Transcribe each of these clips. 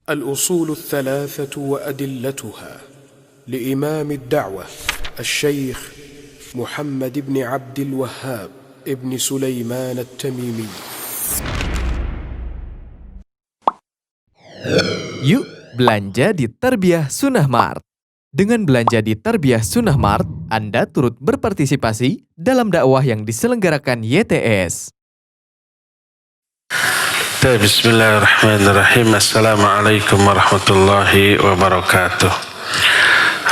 الأصول الثلاثة وأدلتها لإمام الدعوة الشيخ محمد بن عبد الوهاب ابن سليمان التميمي. Yuk belanja di Tarbiyah Sunnah Mart. Dengan belanja di Tarbiyah Sunnah Mart, Anda turut berpartisipasi dalam dakwah yang diselenggarakan YTS. Bismillahirrahmanirrahim. Assalamualaikum warahmatullahi wabarakatuh.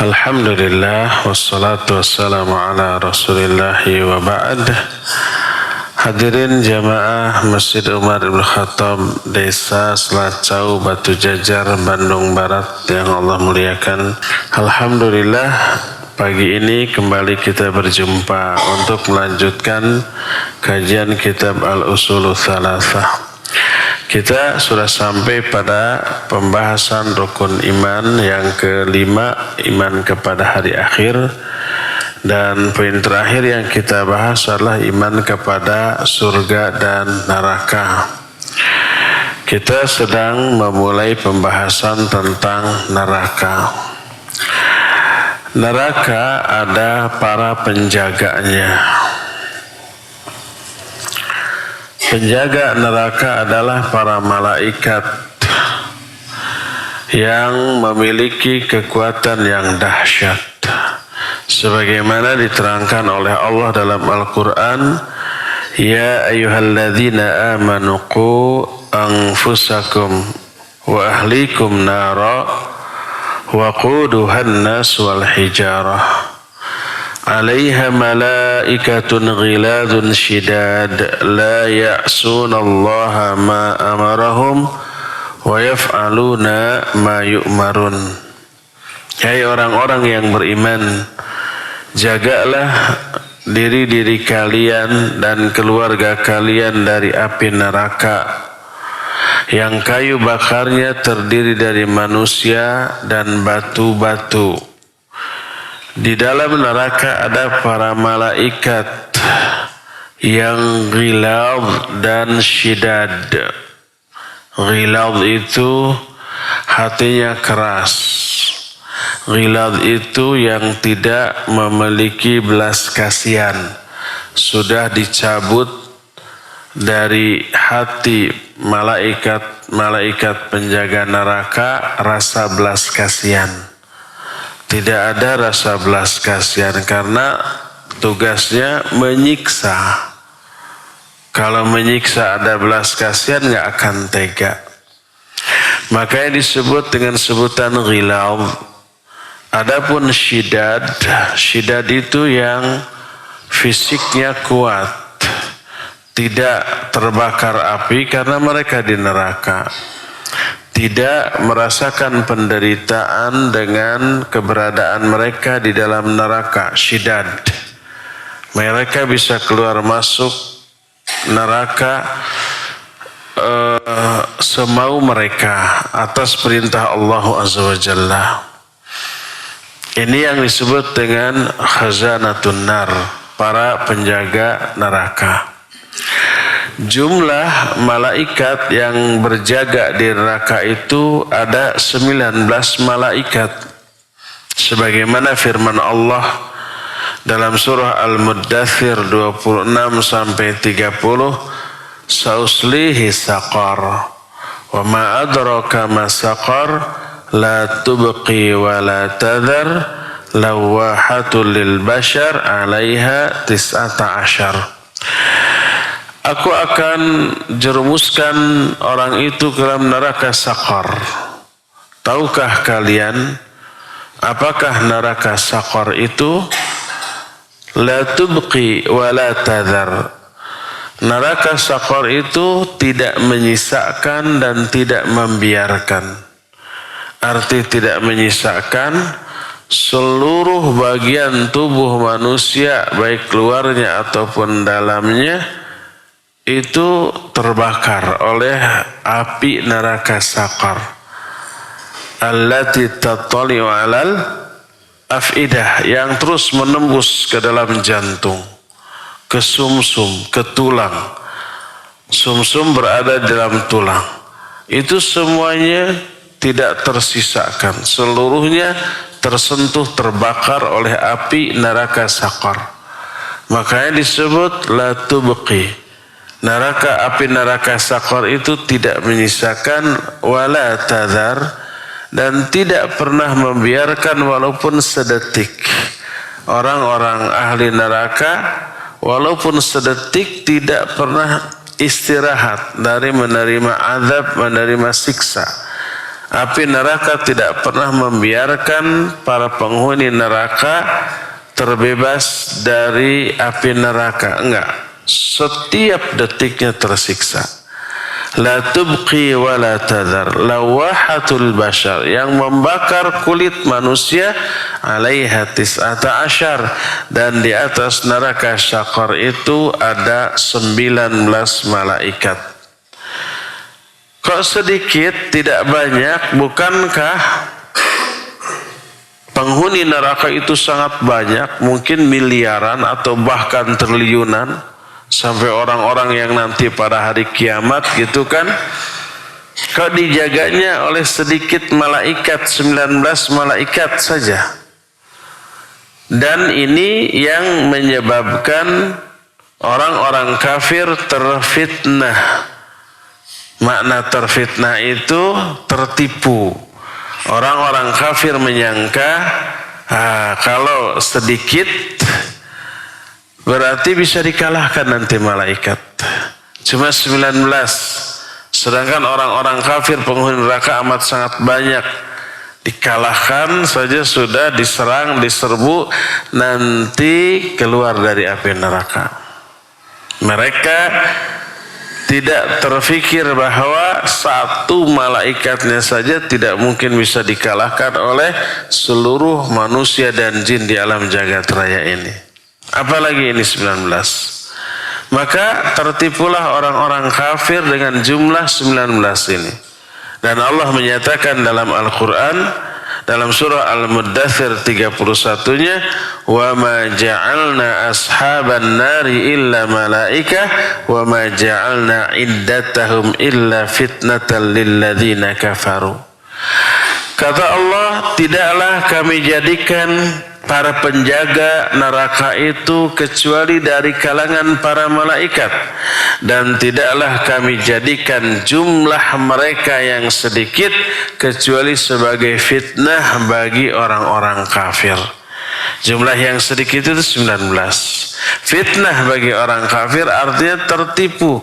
Alhamdulillah wassalatu wassalamu ala rasulillahi wa ba'd. Hadirin jamaah Masjid Umar Ibn Khattab, Desa Selacau, Batu Jajar, Bandung Barat yang Allah muliakan. Alhamdulillah, pagi ini kembali kita berjumpa untuk melanjutkan kajian kitab Al-Usulul Thalathah. Kita sudah sampai pada pembahasan rukun iman yang kelima, iman kepada hari akhir. Dan poin terakhir yang kita bahas adalah iman kepada surga dan neraka. Kita sedang memulai pembahasan tentang neraka. Neraka ada para penjaganya. Penjaga neraka adalah para malaikat yang memiliki kekuatan yang dahsyat. Sebagaimana diterangkan oleh Allah dalam Al-Quran, Ya ayyuhalladzina amanu qu anfusakum wa ahlikum nara wa quduhan nas wal hijarah. Alaiha malaikatun ghiladun shidad la ya'sunallaha ma amarahum wa yaf'aluna ma yu'marun. Hai orang-orang yang beriman, jagalah diri-diri kalian dan keluarga kalian dari api neraka yang kayu bakarnya terdiri dari manusia dan batu-batu. Di dalam neraka ada para malaikat yang ghilad dan syidad. Ghilad itu hatinya keras. Ghilad itu yang tidak memiliki belas kasihan. Sudah dicabut dari hati malaikat penjaga neraka rasa belas kasihan. Tidak ada rasa belas kasihan karena tugasnya menyiksa. Kalau menyiksa ada belas kasihan nggak akan tega. Makanya disebut dengan sebutan ghilad. Adapun syidad itu yang fisiknya kuat, tidak terbakar api karena mereka di neraka. Tidak merasakan penderitaan dengan keberadaan mereka di dalam neraka, syidad. Mereka bisa keluar masuk neraka semau mereka atas perintah Allah Azza wa Jalla. Ini yang disebut dengan khazanatun nar, para penjaga neraka. Jumlah malaikat yang berjaga di neraka itu ada 19 malaikat. Sebagaimana firman Allah dalam surah Al-Muddathir 26-30, Sauslihi saqar, wa ma adraka ma saqar, la tubqi wa la tadhar, lawahatul lil bashar 'alaiha 19. Aku akan jerumuskan orang itu ke dalam neraka Saqar. Tahukah kalian apakah neraka Saqar itu? La tubqi wa la tadhar. Neraka Saqar itu tidak menyisakan dan tidak membiarkan. Arti tidak menyisakan, seluruh bagian tubuh manusia baik luarnya ataupun dalamnya itu terbakar oleh api neraka Saqar. Allati tattali'u 'alal afidah, yang terus menembus ke dalam jantung, ke sumsum, ke tulang. Sumsum berada di dalam tulang. Itu semuanya tidak tersisakan. Seluruhnya tersentuh, terbakar oleh api neraka Saqar. Makanya disebut la tubqi. Api neraka Saqar itu tidak menyisakan wala tadhar, dan tidak pernah membiarkan walaupun sedetik. Orang-orang ahli neraka walaupun sedetik tidak pernah istirahat dari menerima azab, menerima siksa. Api neraka tidak pernah membiarkan para penghuni neraka terbebas dari api neraka. Enggak. Setiap detiknya tersiksa. La tubqi wa la tadhar, lawahatul bashar, yang membakar kulit manusia, alaiha tis'ata asyar, dan di atas neraka Saqar itu ada 19 malaikat. Kok sedikit, tidak banyak? Bukankah penghuni neraka itu sangat banyak, mungkin miliaran atau bahkan triliunan? Sampai orang-orang yang nanti pada hari kiamat gitu kan, kok dijaganya oleh sedikit malaikat, 19 malaikat saja. Dan ini yang menyebabkan orang-orang kafir terfitnah. Makna terfitnah itu tertipu. Orang-orang kafir menyangka kalau sedikit berarti bisa dikalahkan nanti malaikat. Cuma 19. Sedangkan orang-orang kafir penghuni neraka amat sangat banyak. Dikalahkan saja sudah diserang, diserbu, nanti keluar dari api neraka. Mereka tidak terfikir bahwa satu malaikatnya saja tidak mungkin bisa dikalahkan oleh seluruh manusia dan jin di alam jagat raya ini. Apalagi ini 19. Maka tertipulah orang-orang kafir dengan jumlah 19 ini. Dan Allah menyatakan dalam Al-Quran, dalam surah Al-Muddathir 31-nya, wa ma ja'alna ashaban nari illa malaikah wa ma ja'alna iddatahum illa fitnatan lilladzina kafaru. Kata Allah, tidaklah kami jadikan para penjaga neraka itu kecuali dari kalangan para malaikat, dan tidaklah kami jadikan jumlah mereka yang sedikit kecuali sebagai fitnah bagi orang-orang kafir. Jumlah yang sedikit itu 19. Fitnah bagi orang kafir artinya tertipu,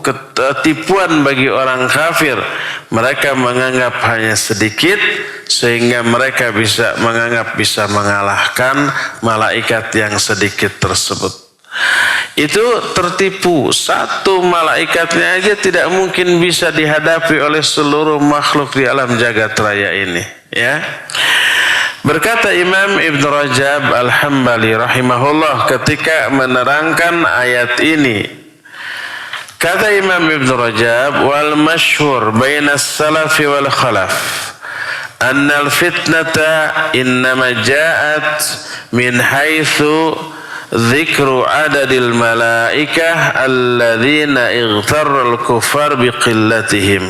tipuan bagi orang kafir. Mereka menganggap hanya sedikit sehingga mereka bisa menganggap bisa mengalahkan malaikat yang sedikit tersebut. Itu tertipu. Satu malaikatnya aja tidak mungkin bisa dihadapi oleh seluruh makhluk di alam jagat raya ini, ya. Berkata Imam Ibn Rajab Al-Hambali rahimahullah ketika menerangkan ayat ini, kata Imam Ibn Rajab, wal masyhur bainas salafi wal khalaf anna al-fitnata innama ja'at min haitsu dzikru adadil malaikah alladzina igtarra al-kuffar biqillatihim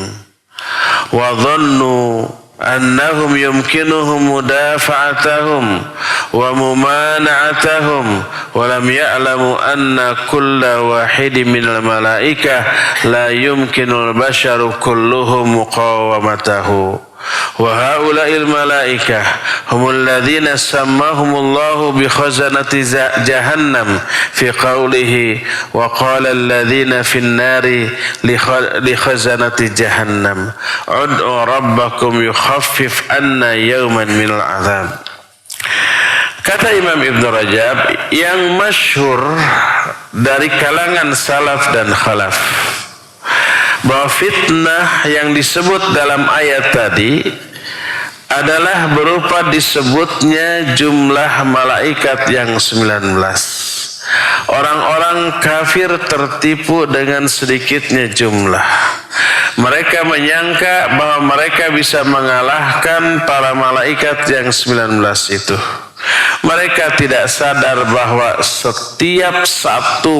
wa dhannu annahum yumkinuhum mudafa'atahum wa mumana'atahum wa lam ya'lamu anna kulla wahidin minal malaikah la yumkinul basharu kulluhum muqawamatahu wa haula'il malaikah humul ladzina sammahumullahu bi khazanati jahannam fi qawlihi wa qala alladhina fin nari li khazanati jahannam ud'u rabbakum yukhaffif anna yawman minal azab. Kata Imam Ibn Rajab, yang masyhur dari kalangan salaf dan khalaf bahwa fitnah yang disebut dalam ayat tadi adalah berupa disebutnya jumlah malaikat yang 19. Orang-orang kafir tertipu dengan sedikitnya jumlah. Mereka menyangka bahwa mereka bisa mengalahkan para malaikat yang 19 itu. Mereka tidak sadar bahwa setiap satu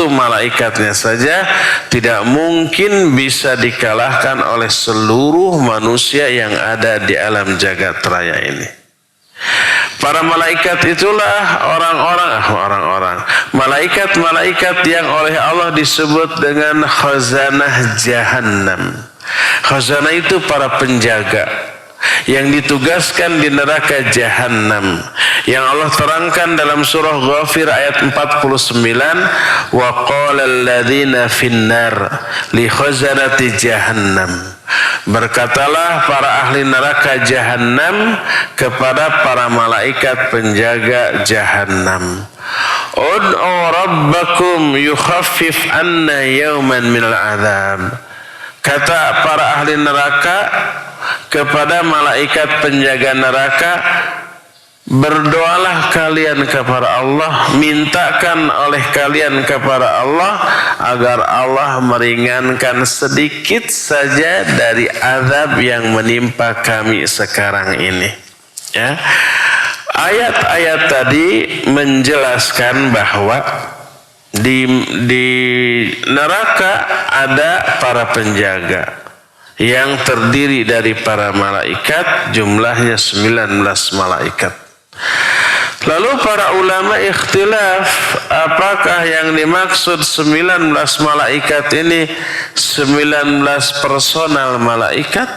malaikatnya saja tidak mungkin bisa dikalahkan oleh seluruh manusia yang ada di alam jagat raya ini. Para malaikat itulah malaikat-malaikat yang oleh Allah disebut dengan khazanah jahannam. Khazanah itu para penjaga yang ditugaskan di neraka jahannam, yang Allah terangkan dalam surah Ghafir ayat 49, wa qala alladziina finnar li khazanati jahannam. Berkatalah para ahli neraka jahannam kepada para malaikat penjaga jahannam, ud'u rabbakum yukhaffif anna yawman minal adzab. Kata para ahli neraka kepada malaikat penjaga neraka, berdoalah kalian kepada Allah, mintakan oleh kalian kepada Allah agar Allah meringankan sedikit saja dari azab yang menimpa kami sekarang ini. Ya. Ayat-ayat tadi menjelaskan bahwa di neraka ada para penjaga yang terdiri dari para malaikat, jumlahnya 19 malaikat. Lalu para ulama ikhtilaf, apakah yang dimaksud 19 malaikat ini 19 personal malaikat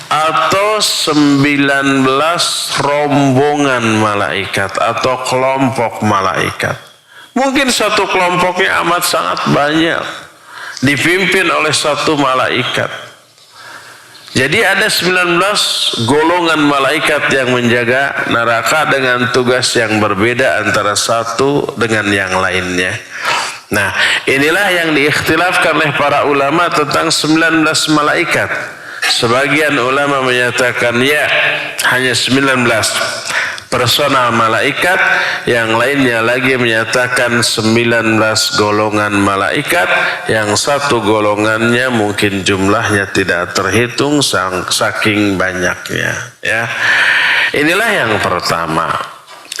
atau 19 rombongan malaikat atau kelompok malaikat. Mungkin satu kelompoknya amat sangat banyak, dipimpin oleh satu malaikat. Jadi ada 19 golongan malaikat yang menjaga neraka dengan tugas yang berbeda antara satu dengan yang lainnya. Nah, inilah yang diikhtilafkan oleh para ulama tentang 19 malaikat. Sebagian ulama menyatakan ya, hanya 19 personal malaikat, yang lainnya lagi menyatakan 19 golongan malaikat, yang satu golongannya mungkin jumlahnya tidak terhitung saking banyaknya. Ya, inilah yang pertama.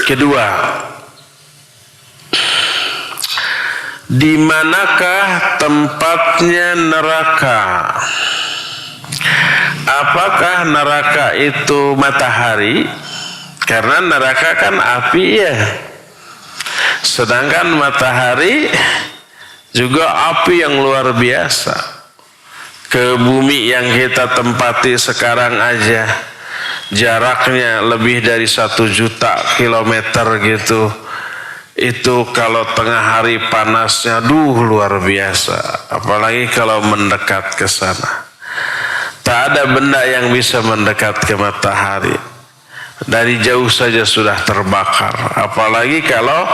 Kedua, di manakah tempatnya neraka? Apakah neraka itu matahari? Karena neraka kan api ya. Sedangkan matahari juga api yang luar biasa. Ke bumi yang kita tempati sekarang aja jaraknya lebih dari 1 juta kilometer gitu. Itu kalau tengah hari panasnya luar biasa. Apalagi kalau mendekat ke sana. Tak ada benda yang bisa mendekat ke matahari. Dari jauh saja sudah terbakar, apalagi kalau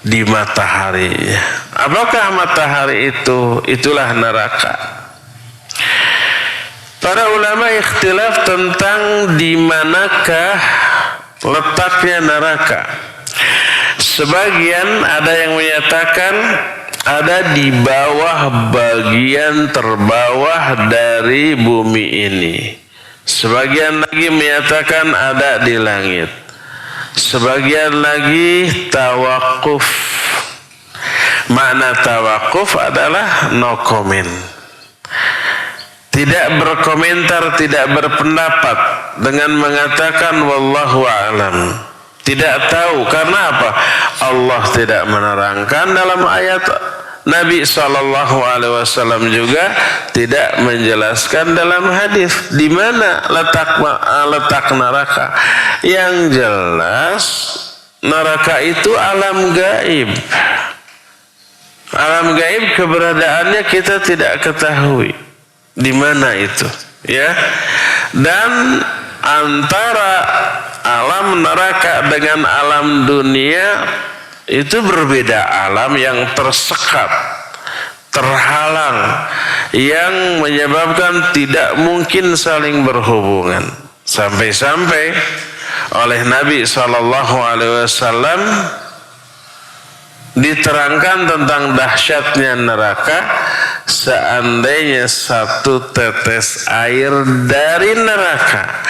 di matahari. Apakah matahari itu? Itulah neraka. Para ulama ikhtilaf tentang di manakah letaknya neraka. Sebagian ada yang menyatakan ada di bawah, bagian terbawah dari bumi ini. Sebagian lagi menyatakan ada di langit. Sebagian lagi tawakuf. Makna tawakuf adalah no comment. Tidak berkomentar, tidak berpendapat dengan mengatakan wallahu a'lam. Tidak tahu, karena apa? Allah tidak menerangkan dalam ayat. Nabi SAW juga tidak menjelaskan dalam hadis di mana letak neraka. Yang jelas neraka itu alam gaib. Alam gaib keberadaannya kita tidak ketahui di mana itu, ya. Dan antara alam neraka dengan alam dunia itu berbeda, alam yang tersekat, terhalang, yang menyebabkan tidak mungkin saling berhubungan. Sampai-sampai oleh Nabi SAW diterangkan tentang dahsyatnya neraka. Seandainya satu tetes air dari neraka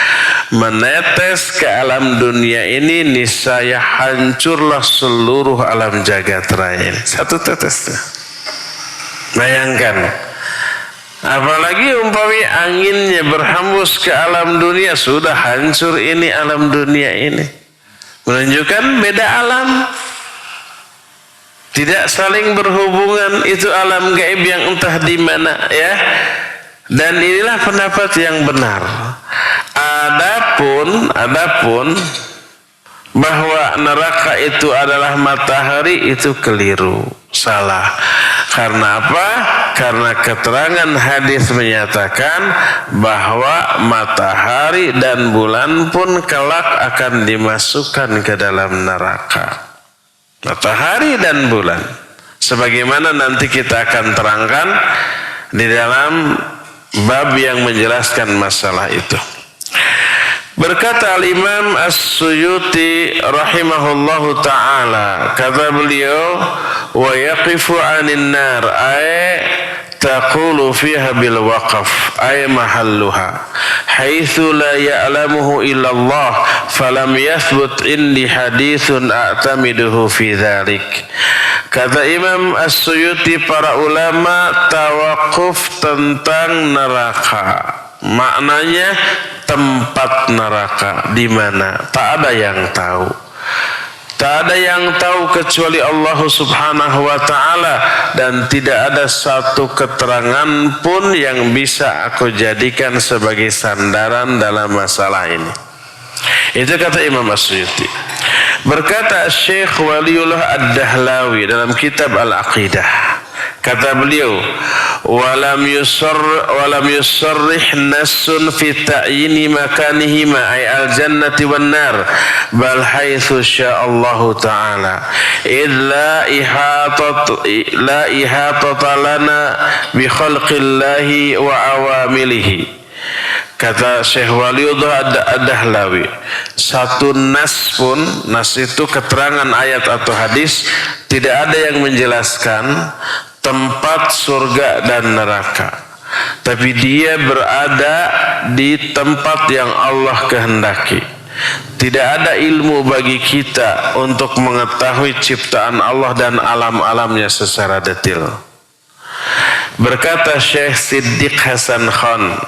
menetes ke alam dunia ini, niscaya hancurlah seluruh alam jagat raya ini. Satu tetes. Bayangkan, apalagi umpami anginnya berhembus ke alam dunia, sudah hancur ini alam dunia ini. Menunjukkan beda alam, tidak saling berhubungan, itu alam gaib yang entah di mana ya. Dan inilah pendapat yang benar. Adapun bahwa neraka itu adalah matahari, itu keliru, salah. Karena apa? Karena keterangan hadis menyatakan bahwa matahari dan bulan pun kelak akan dimasukkan ke dalam neraka. Matahari dan bulan, sebagaimana nanti kita akan terangkan di dalam bab yang menjelaskan masalah itu. Berkata Al-Imam As-Suyuti rahimahullahu ta'ala, kata beliau, wa yaqifu 'anil nar ay taqulu fiha bil waqaf ay mahalluha haitsu la ya'lamuhu illa Allah falam yathbut indi haditsun a'tamiduhu fi dzalik. Kata Imam As-Suyuti, para ulama tawakuf tentang neraka, maknanya tempat neraka di mana, tak ada yang tahu. Tak ada yang tahu kecuali Allah Subhanahu wa ta'ala, dan tidak ada satu keterangan pun yang bisa aku jadikan sebagai sandaran dalam masalah ini. Itu kata Imam As-Suyuti. Berkata Syekh Waliullah Ad-Dahlawi dalam kitab Al-Aqidah, kata beliau, walam yusarrih nassun fi ta'yini makanihima ay al-jannati wan nar bal haitsu sya'allahu ta'ala id la ihatata lana bi khalqillahi wa awamilihi. Kata Syekh Waliullah Ad-Dahlawi, satu nas pun, nas itu keterangan ayat atau hadis, tidak ada yang menjelaskan tempat surga dan neraka, tapi dia berada di tempat yang Allah kehendaki. Tidak ada ilmu bagi kita untuk mengetahui ciptaan Allah dan alam-alamnya secara detail. Berkata Syekh Siddiq Hasan Khan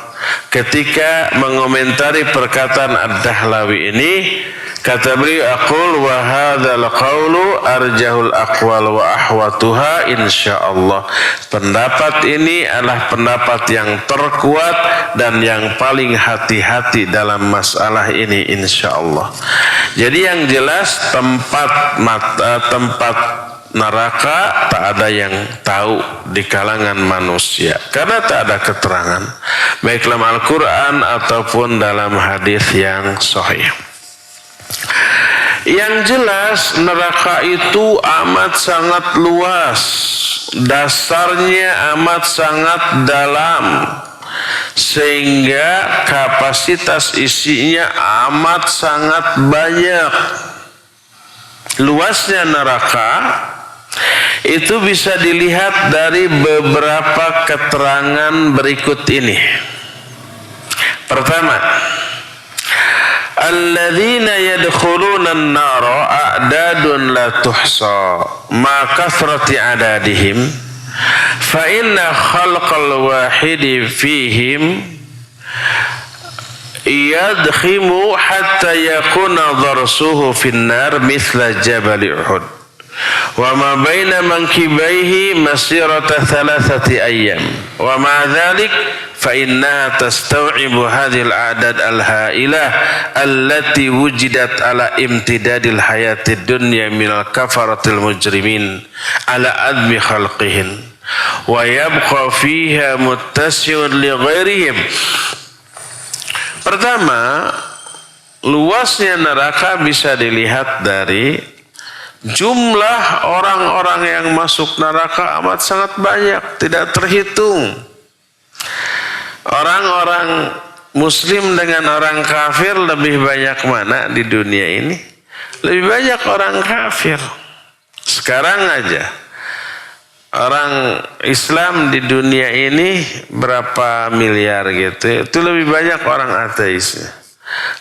ketika mengomentari perkataan Ad-Dahlawi ini, kata beliau, aqul wa hadzal qawlu arjahul aqwal wa ahwatuha insyaallah. Pendapat ini adalah pendapat yang terkuat dan yang paling hati-hati dalam masalah ini insyaallah. Jadi yang jelas tempat neraka tak ada yang tahu di kalangan manusia karena tak ada keterangan baik dalam Al-Quran ataupun dalam hadis yang sahih. Yang jelas neraka itu amat sangat luas, dasarnya amat sangat dalam, sehingga kapasitas isinya amat sangat banyak. Luasnya neraka itu bisa dilihat dari beberapa keterangan berikut ini. Pertama, alladzina yadkhuluna an-nara a'dadun la tuhsa ma kathrati adadihim fa inna khalqal wahidi fihim yadkhimu hatta yakuna darsuhu fin nar mithla jabal Uhud wa ma baina mankibaihi masirata 3 ayyam wa ma dhalik fa inna tastaw'ibu hadhil a'dad al-ha'ilah allati wujidat ala imtidadil hayatid dunya minal kafaratil mujrimin ala admi khalqihin wa yabqa fiha muttasi'un li ghairihim. Pertama, luasnya neraka bisa dilihat dari jumlah orang-orang yang masuk neraka amat sangat banyak, tidak terhitung. Orang-orang muslim dengan orang kafir lebih banyak mana di dunia ini? Lebih banyak orang kafir. Sekarang aja orang Islam di dunia ini berapa miliar gitu, itu lebih banyak orang ateisnya.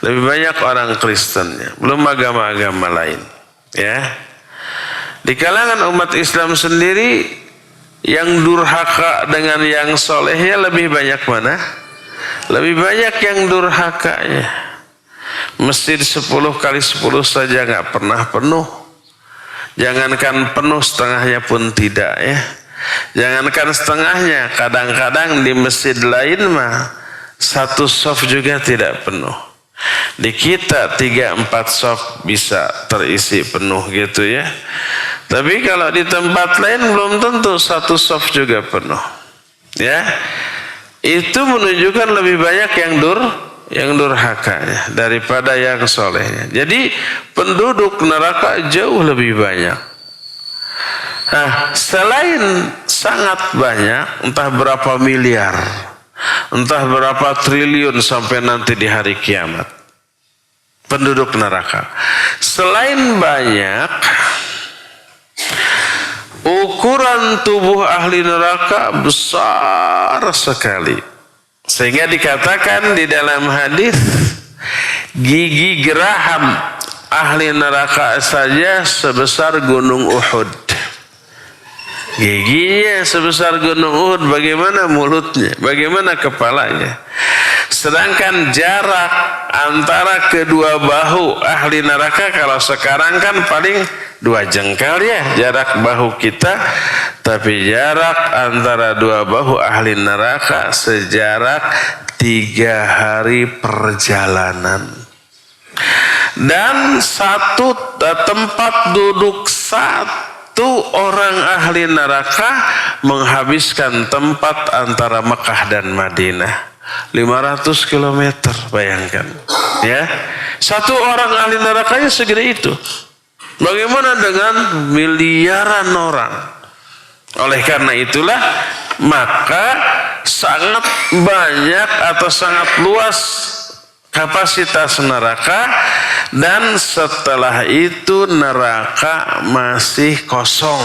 Lebih banyak orang Kristennya, belum agama-agama lain. Ya, di kalangan umat Islam sendiri yang durhaka dengan yang solehnya lebih banyak mana? Lebih banyak yang durhakanya. Masjid 10 kali 10 saja nggak pernah penuh. Jangankan penuh, setengahnya pun tidak ya. Jangankan setengahnya, kadang-kadang di masjid lain mah satu shaf juga tidak penuh. Di kita 3-4 shaf bisa terisi penuh gitu ya. Tapi kalau di tempat lain belum tentu satu shaf juga penuh. Ya, itu menunjukkan lebih banyak yang durhakanya daripada yang solehnya. Jadi penduduk neraka jauh lebih banyak. Nah, selain sangat banyak, entah berapa miliar, entah berapa triliun sampai nanti di hari kiamat, penduduk neraka. Selain banyak, ukuran tubuh ahli neraka besar sekali. Sehingga dikatakan di dalam hadis, gigi geraham ahli neraka saja sebesar gunung Uhud. Giginya sebesar gunung Uhud, bagaimana mulutnya, bagaimana kepalanya. Sedangkan jarak antara kedua bahu ahli neraka kalau sekarang kan paling 2 jengkal ya jarak bahu kita, tapi jarak antara 2 bahu ahli neraka sejarak 3 hari perjalanan. Dan satu tempat duduk satu orang ahli neraka menghabiskan tempat antara Mekah dan Madinah 500 km, bayangkan ya. Satu orang ahli nerakanya segede itu. Bagaimana dengan miliaran orang? Oleh karena itulah maka sangat banyak atau sangat luas kapasitas neraka, dan setelah itu neraka masih kosong.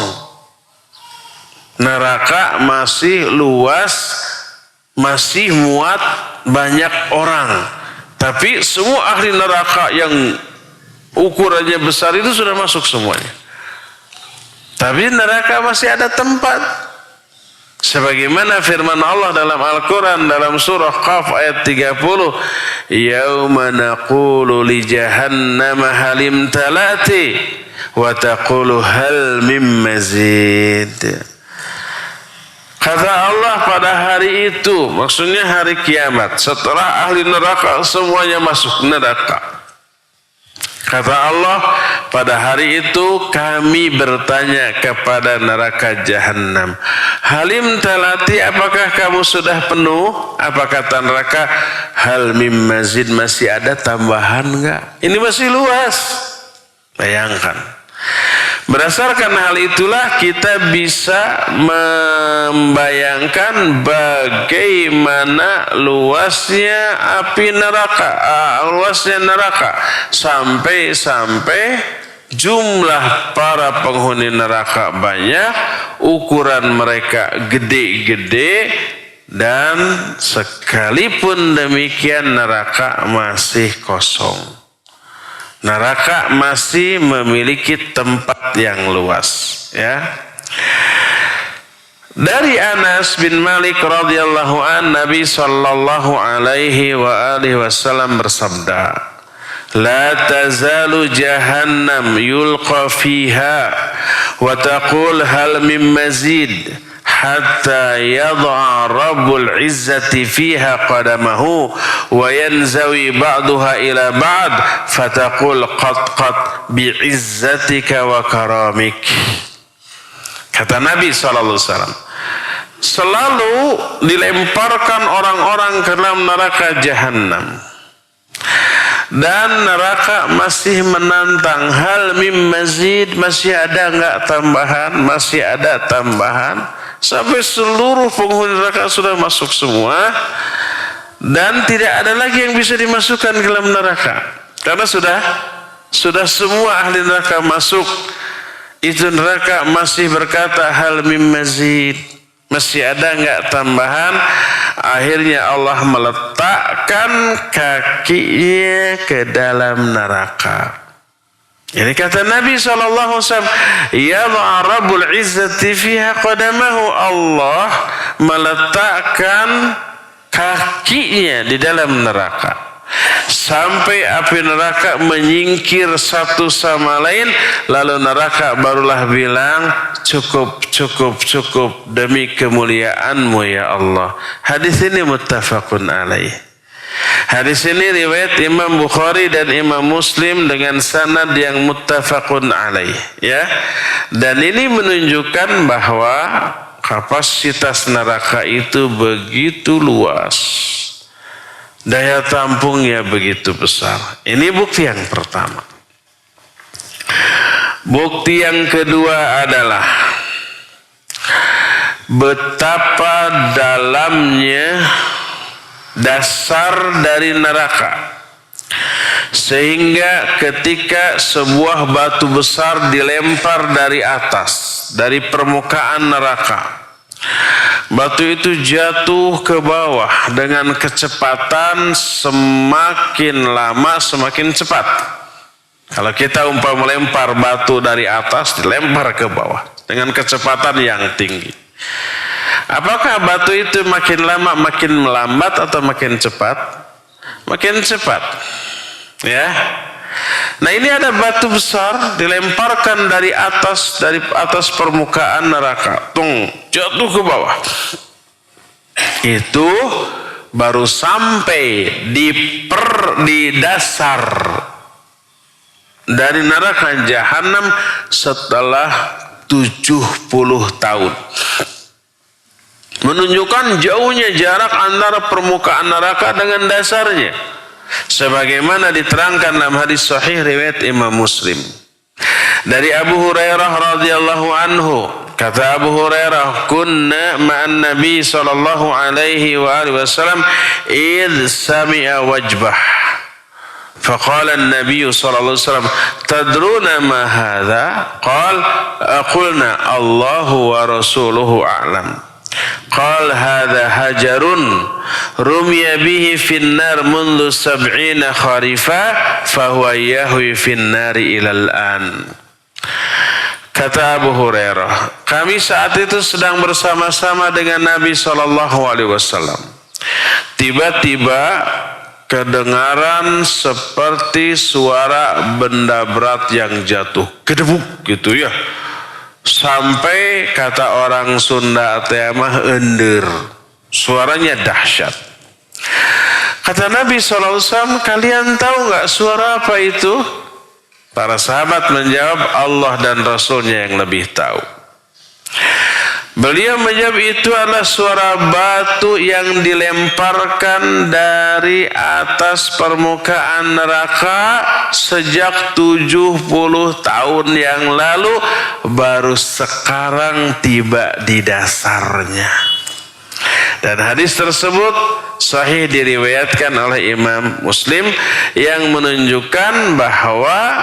Neraka masih luas, masih muat banyak orang. Tapi semua ahli neraka yang ukurannya besar itu sudah masuk semuanya. Tapi neraka masih ada tempat. Sebagaimana firman Allah dalam Al-Quran dalam surah Qaf ayat 30, yauma naqulu li jahannam halim talati wa taqulu hal mim mazid. Kata Allah pada hari itu, maksudnya hari kiamat, setelah ahli neraka semuanya masuk neraka. Kata Allah, pada hari itu kami bertanya kepada neraka jahanam, halim talati, apakah kamu sudah penuh? Apa kata neraka? Hal mim mazid, masih ada tambahan enggak? Ini masih luas. Bayangkan. Berdasarkan hal itulah kita bisa membayangkan bagaimana luasnya api neraka, luasnya neraka, sampai jumlah para penghuni neraka banyak, ukuran mereka gede-gede, dan sekalipun demikian neraka masih kosong. Neraka masih memiliki tempat yang luas, ya. Dari Anas bin Malik radhiyallahu an, Nabi sallallahu alaihi wa alihi wasallam bersabda, la tazalu jahannam yulqa fiha wa taqul hal min mazid hatta yad'a rabbul izzati fiha qadamahu wa yanzawi ba'daha ila ba'd fataqul qad bi'izzatika wa karamik. Kata Nabi SAW, selalu dilemparkan orang-orang ke dalam neraka jahanam, dan neraka masih menantang, hal mim mazid, masih ada enggak tambahan, masih ada tambahan, sampai seluruh penghuni neraka sudah masuk semua, dan tidak ada lagi yang bisa dimasukkan ke dalam neraka karena sudah semua ahli neraka masuk. Itu neraka masih berkata hal mim mazid, Masih ada enggak tambahan? Akhirnya Allah meletakkan kakinya ke dalam neraka. Ini kata Nabi SAW, ya Rabbul Izzati fiha qadamahu. Allah meletakkan kakinya di dalam neraka. Sampai api neraka menyingkir satu sama lain. Lalu neraka barulah bilang, cukup, cukup, cukup demi kemuliaan-Mu ya Allah. Hadis ini muttafaqun alaih. Hadis ini riwayat Imam Bukhari dan Imam Muslim dengan sanad yang muttafaqun alaih, ya. Dan ini menunjukkan bahwa kapasitas neraka itu begitu luas. Daya tampungnya begitu besar. Ini bukti yang pertama. Bukti yang kedua adalah betapa dalamnya dasar dari neraka, sehingga ketika sebuah batu besar dilempar dari atas, dari permukaan neraka, batu itu jatuh ke bawah dengan kecepatan semakin lama semakin cepat. Kalau kita umpama melempar batu dari atas, dilempar ke bawah dengan kecepatan yang tinggi. Apakah batu itu makin lama makin melambat atau makin cepat? Makin cepat. Ya. Nah, ini ada batu besar dilemparkan dari atas permukaan neraka. Jatuh ke bawah. Itu baru sampai di dasar dari neraka jahanam setelah 70 tahun. Menunjukkan jauhnya jarak antara permukaan neraka dengan dasarnya, sebagaimana diterangkan dalam hadis sahih riwayat Imam Muslim dari Abu Hurairah radhiyallahu anhu. Kata Abu Hurairah, kunna ma'an Nabi sallallahu alaihi wa alihi wasallam idh sami'a wajbah. Faqala an-nabiy sallallahu alaihi wasallam, tadruna ma hadha? Qulna Allahu wa rasuluhu a'lam. قال هذا حجر رمي به في النار منذ 70 خريفا فهو يهوي في النار إلى الآن. Kata Abu Hurairah, kami saat itu sedang bersama-sama dengan Nabi SAW. Tiba-tiba kedengaran seperti suara benda berat yang jatuh, kedebuk gitu ya. Sampai kata orang Sunda mah ender, suaranya dahsyat. Kata Nabi SAW, kalian tahu nggak suara apa itu? Para sahabat menjawab, Allah dan Rasulnya yang lebih tahu. Beliau menjawab, itu adalah suara batu yang dilemparkan dari atas permukaan neraka sejak 70 tahun yang lalu, baru sekarang tiba di dasarnya. Dan hadis tersebut sahih diriwayatkan oleh Imam Muslim yang menunjukkan bahwa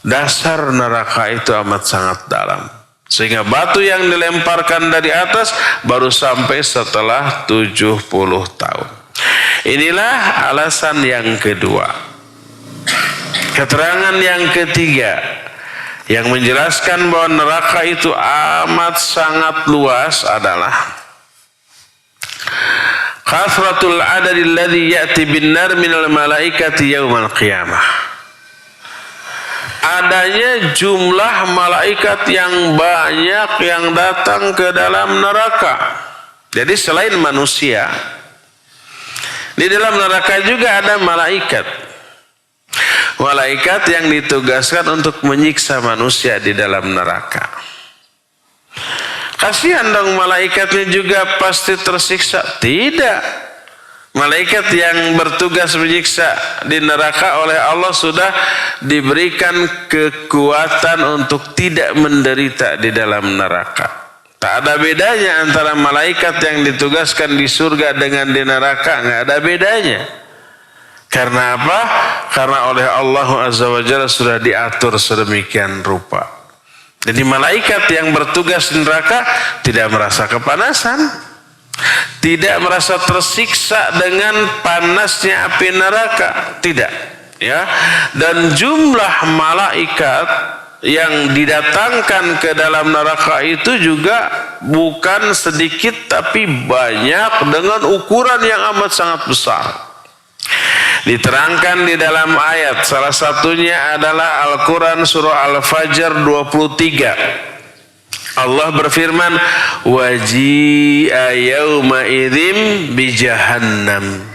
dasar neraka itu amat sangat dalam. Sehingga batu yang dilemparkan dari atas baru sampai setelah 70 tahun. Inilah alasan yang kedua. Keterangan yang ketiga yang menjelaskan bahwa neraka itu amat sangat luas adalah kasratul adadil ladzi ya'ti bin nar minal malaikati yaumal qiyamah. Adanya jumlah malaikat yang banyak yang datang ke dalam neraka. Jadi selain manusia, di dalam neraka juga ada malaikat. Malaikat yang ditugaskan untuk menyiksa manusia di dalam neraka. Kasihan dong malaikatnya juga pasti tersiksa. Tidak. Malaikat yang bertugas menyiksa di neraka oleh Allah sudah diberikan kekuatan untuk tidak menderita di dalam neraka. Tak ada bedanya antara malaikat yang ditugaskan di surga dengan di neraka, nggak ada bedanya. Karena apa? Karena oleh Allah Azza wa Jalla sudah diatur sedemikian rupa. Jadi malaikat yang bertugas di neraka tidak merasa kepanasan, tidak merasa tersiksa dengan panasnya api neraka, tidak. Ya, dan jumlah malaikat yang didatangkan ke dalam neraka itu juga bukan sedikit tapi banyak dengan ukuran yang amat sangat besar. Diterangkan di dalam ayat, salah satunya adalah Al-Quran surah Al-Fajr 23. Allah berfirman, waji'a yawma idzim bi jahannam.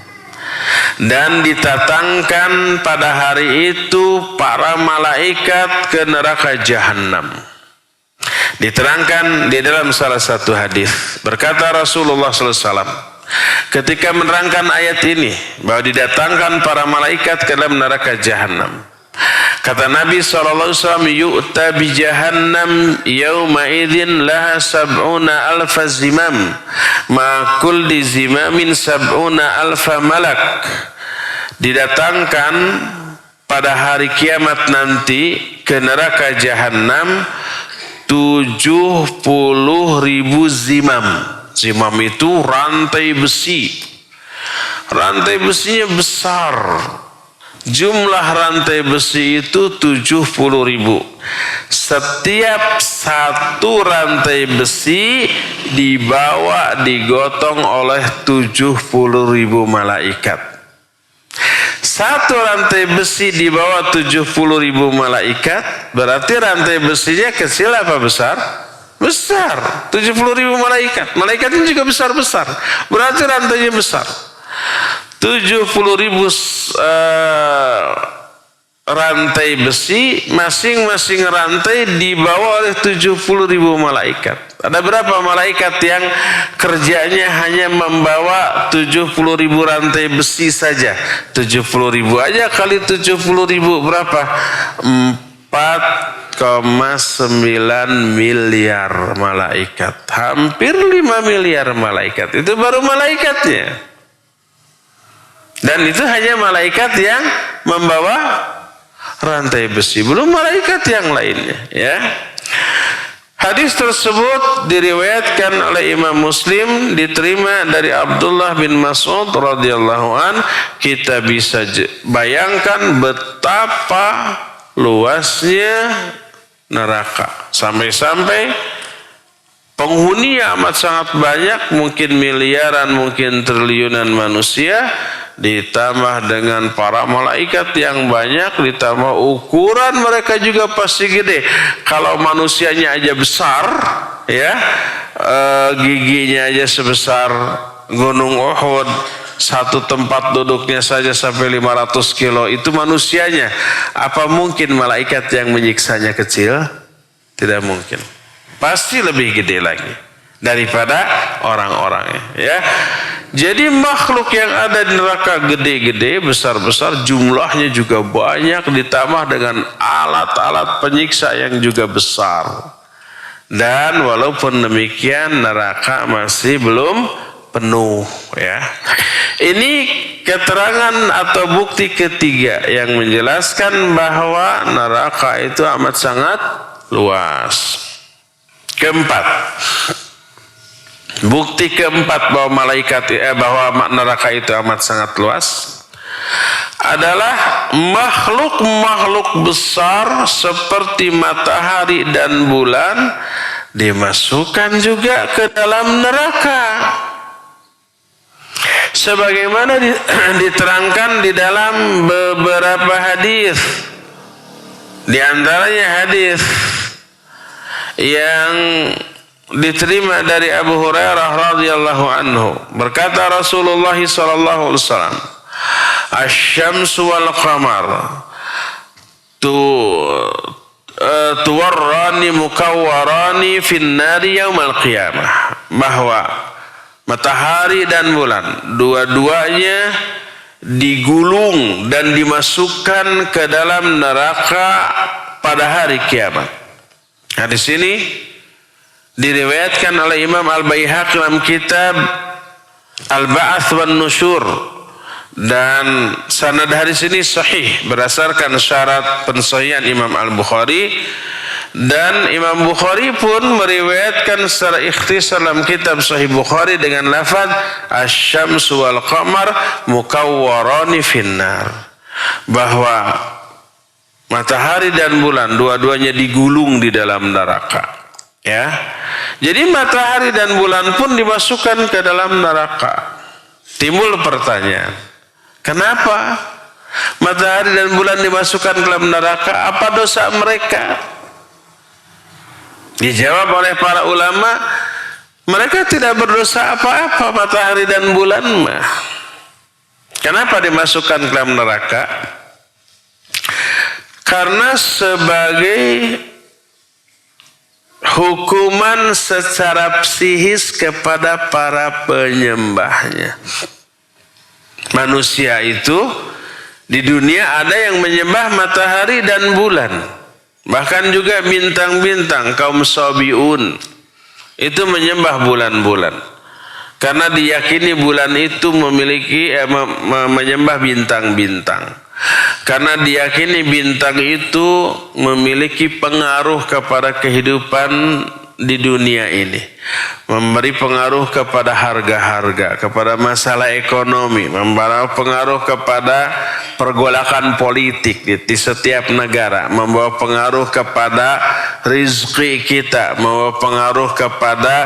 Dan ditatangkan pada hari itu para malaikat ke neraka Jahannam. Diterangkan di dalam salah satu hadis, berkata Rasulullah SAW ketika menerangkan ayat ini bahwa didatangkan para malaikat ke dalam neraka Jahannam. Kata Nabi SAW, yu'ta bi jahannam yawma idzin laha sab'una alfa zimam ma kulli zimamin sab'una alfa malak. Didatangkan pada hari kiamat nanti ke neraka Jahannam 70.000 zimam. Zimam itu rantai besi. Rantai besinya besar. Jumlah rantai besi itu 70.000. Setiap satu rantai besi digotong oleh 70.000 malaikat. Satu rantai besi di bawah 70.000 malaikat, berarti rantai besinya kecil apa besar? Besar. 70.000 malaikat. Malaikatnya juga besar-besar. Berarti rantainya besar. 70.000 rantai besi, masing-masing rantai dibawa oleh 70.000 malaikat. Ada berapa malaikat yang kerjanya hanya membawa 70.000 rantai besi saja? 70.000 aja kali 70.000 berapa? 4,9 miliar malaikat. Hampir 5 miliar malaikat. Itu baru malaikatnya. Dan itu hanya malaikat yang membawa rantai besi, belum malaikat yang lainnya, ya. Hadis tersebut diriwayatkan oleh Imam Muslim, diterima dari Abdullah bin Mas'ud radhiyallahu an. Kita bisa bayangkan betapa luasnya neraka, sampai-sampai penghuni amat sangat banyak, mungkin miliaran, mungkin triliunan manusia, ditambah dengan para malaikat yang banyak, ditambah ukuran mereka juga pasti gede. Kalau manusianya aja besar, ya, giginya aja sebesar Gunung Uhud, satu tempat duduknya saja sampai 500 kilo, itu manusianya. Apa mungkin malaikat yang menyiksanya kecil? Tidak mungkin. Pasti lebih gede lagi daripada orang-orangnya, ya. Jadi makhluk yang ada di neraka gede-gede, besar-besar, jumlahnya juga banyak, ditambah dengan alat-alat penyiksa yang juga besar. Dan walaupun demikian neraka masih belum penuh, ya. Ini keterangan atau bukti ketiga yang menjelaskan bahwa neraka itu amat sangat luas. Keempat, bukti keempat bahwa bahwa neraka itu amat sangat luas adalah makhluk-makhluk besar seperti matahari dan bulan dimasukkan juga ke dalam neraka. Sebagaimana diterangkan di dalam beberapa hadis. Di antaranya hadis yang diterima dari Abu Hurairah radhiyallahu anhu, berkata Rasulullah sallallahu alaihi wasallam, asy-syamsu wal qamar tuwarrani mukawwarani fin nari yaumal qiyamah, bahwa matahari dan bulan dua-duanya digulung dan dimasukkan ke dalam neraka pada hari kiamat. Hadis ini diriwayatkan oleh Imam Al-Baihaqi dalam kitab Al-Ba'ats wan Nusyur, dan sanad hadis ini sahih berdasarkan syarat pensahihan Imam Al-Bukhari, Dan Imam Bukhari pun meriwayatkan secara ikhtisar dalam kitab Sahih Bukhari dengan lafaz asy-syamsu wal qamar mukawwarani finnar, bahwa matahari dan bulan dua-duanya digulung di dalam neraka. Ya. Jadi matahari dan bulan pun dimasukkan ke dalam neraka. Timbul pertanyaan, kenapa matahari dan bulan dimasukkan ke dalam neraka? Apa dosa mereka? Dijawab oleh para ulama, mereka tidak berdosa apa-apa matahari dan bulan mah. Kenapa dimasukkan ke dalam neraka? Karena sebagai hukuman secara psikis kepada para penyembahnya. Manusia itu di dunia ada yang menyembah matahari dan bulan. Bahkan juga bintang-bintang, kaum Sabi'un itu menyembah bulan-bulan. Karena diyakini bulan itu memiliki menyembah bintang-bintang. Karena diyakini bintang itu memiliki pengaruh kepada kehidupan di dunia ini, memberi pengaruh kepada harga-harga, kepada masalah ekonomi, membawa pengaruh kepada pergolakan politik di setiap negara, membawa pengaruh kepada rizki kita, membawa pengaruh kepada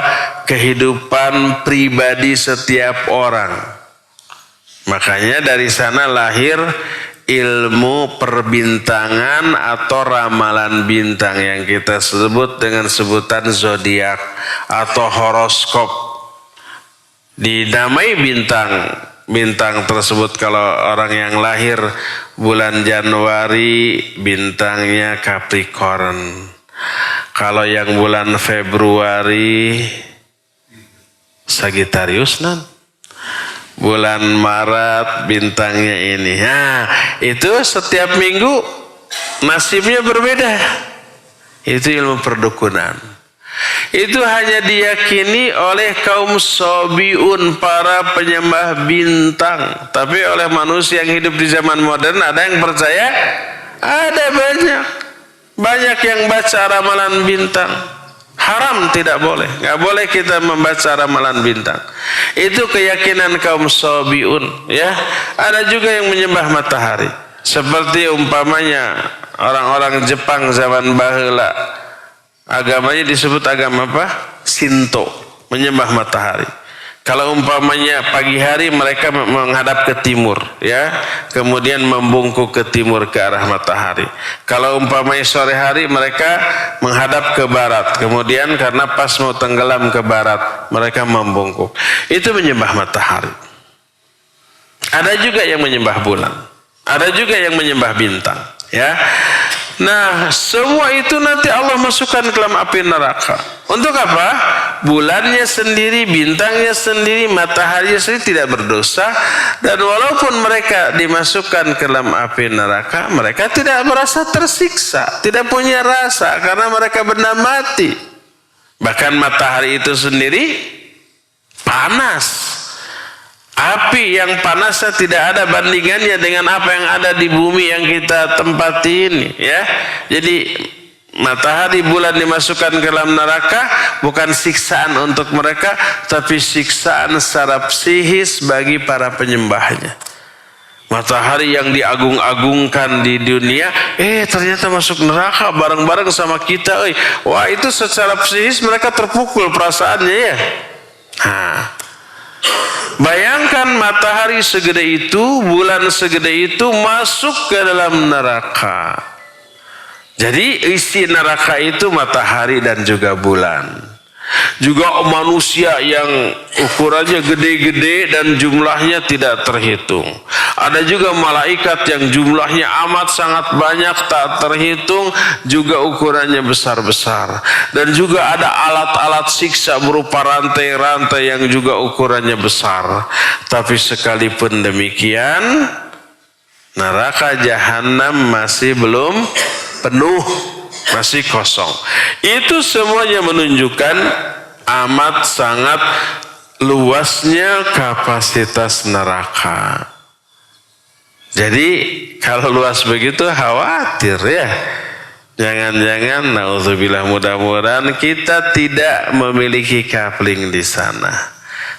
kehidupan pribadi setiap orang. Makanya dari sana lahir ilmu perbintangan atau ramalan bintang yang kita sebut dengan sebutan zodiak atau horoskop. Dinamai bintang tersebut kalau orang yang lahir bulan Januari bintangnya Capricorn. Kalau yang bulan Februari Sagittarius bulan Maret bintangnya ini. Nah, itu setiap minggu nasibnya berbeda. Itu ilmu perdukunan. Itu hanya diyakini oleh kaum Sabi'un, para penyembah bintang. Tapi oleh manusia yang hidup di zaman modern ada yang percaya? Ada banyak. Banyak yang baca ramalan bintang. Haram, tidak boleh. Nggak boleh kita membaca ramalan bintang. Itu keyakinan kaum Sabi'un. Ya, ada juga yang menyembah matahari. Seperti umpamanya orang-orang Jepang zaman baheula. Agamanya disebut agama apa? Shinto, menyembah matahari. Kalau umpamanya pagi hari mereka menghadap ke timur, ya, kemudian membungkuk ke timur ke arah matahari. Kalau umpamanya sore hari mereka menghadap ke barat, kemudian karena pas mau tenggelam ke barat mereka membungkuk. Itu menyembah matahari. Ada juga yang menyembah bulan, ada juga yang menyembah bintang, ya. Nah, semua itu nanti Allah masukkan ke dalam api neraka. Untuk apa? Bulannya sendiri, bintangnya sendiri, mataharinya sendiri tidak berdosa. Dan walaupun mereka dimasukkan ke dalam api neraka, mereka tidak merasa tersiksa, tidak punya rasa karena mereka benda mati. Bahkan matahari itu sendiri panas. Api yang panasnya tidak ada bandingannya dengan apa yang ada di bumi yang kita tempati ini, ya. Jadi matahari, bulan dimasukkan ke dalam neraka bukan siksaan untuk mereka, tapi siksaan secara psikis bagi para penyembahnya. Matahari yang diagung-agungkan di dunia, ternyata masuk neraka bareng-bareng sama kita. Wah, itu secara psikis mereka terpukul perasaannya, ya. Nah, bayangkan matahari segede itu, bulan segede itu masuk ke dalam neraka. Jadi isi neraka itu matahari dan juga bulan. Juga manusia yang ukurannya gede-gede dan jumlahnya tidak terhitung. Ada juga malaikat yang jumlahnya amat sangat banyak tak terhitung, juga ukurannya besar-besar. Dan juga ada alat-alat siksa berupa rantai-rantai yang juga ukurannya besar. Tapi sekalipun demikian, neraka jahanam masih belum penuh, masih kosong. Itu semuanya menunjukkan amat sangat luasnya kapasitas neraka. Jadi kalau luas begitu khawatir, ya. Jangan-jangan naudzubillah, mudah-mudahan kita tidak memiliki coupling di sana.